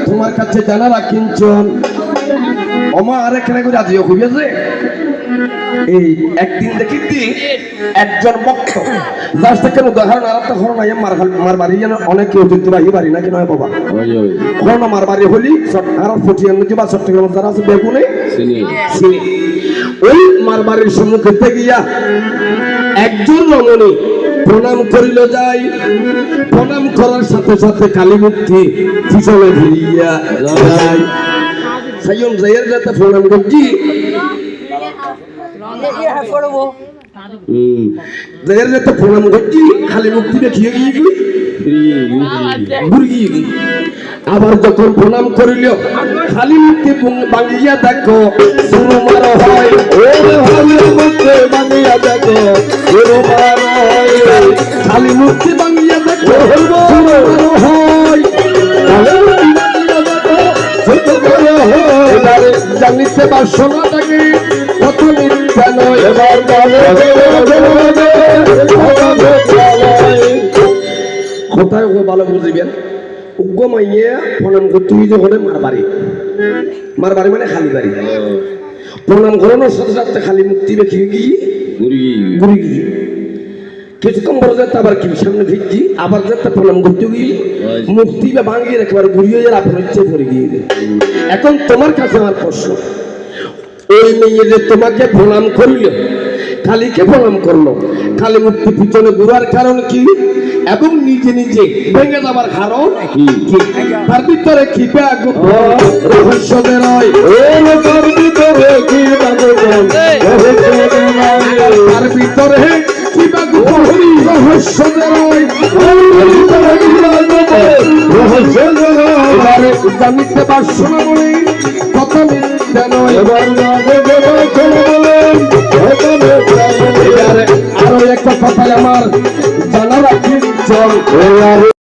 তোমার কাছে জানা রাখিনছন ওমা আরেক করে আজিও হইয়াছে এই একদিন দেখিতি একজন ভক্ত জাস্ট কেন উদাহরণ আর একটা ঘটনা মার বাড়ি যেন অনেকে ঐতিহ্যবাহী বাড়ি নাকি নয় বাবা ঘটনা মার বাড়ি হলি আর ফটিয়ান্নজি বা চট্টগ্রাম যারা আছে বেগুনে চিনি ওই মার বাড়ির সম্মুখে গিয়া একজন রমণী প্রণাম করিল যাই প্রণাম করার সাথে সাথে কালী মূর্তি পিছনে ঘুরিয়া যায় সাইয়ন যাইয়ের যাতে প্রণাম করছি যাইয়ের যাতে প্রণাম করছি কালী মূর্তি দেখিয়ে গিয়ে গিয়ে আবার যখন প্রণাম করিল খালি মূর্তি ভাঙিয়া দেখো শুরু মার হয় ভাঙিয়া দেখো শুরু মার হয় খালি মূর্তি ভাঙিয়া দেখো হয় জানিতে পারছো না তাকে কত মিথ্যা নয় এবার কোথায় ভালো বুঝিবেন উগ্র মাইয়া প্রণাম করতে যখন মার বাড়ি মানে খালি বাড়ি প্রণাম করানোর সাথে সাথে খালি মুক্তি বেঁকিয়ে গিয়ে ঘুরি গিয়ে কিছুক্ষণ বড় যাতে আবার কি সামনে ফিরছি আবার যাতে প্রণাম করতে গিয়ে মুক্তি বা ভাঙিয়ে একেবারে ঘুরিয়ে যার আপনার ইচ্ছে করে গিয়ে এখন তোমার কাছে আমার প্রশ্ন ওই মেয়ে যে তোমাকে প্রণাম করিল কালীকে প্রণাম করলো কালী মুক্তি পিছনে ঘুরার কারণ কি এবং নিজে নিজে ভেঙে যাবার কারণ তার ভিতরে কি রহস্য বেরোয় তার ভিতরে কি তার ভিতরে কি রহস্য বেরোয় এবারে জানিতে পারছো না বলে কত মিথ্যা নয় আরো একটা কথা আমার জানা রাখি চল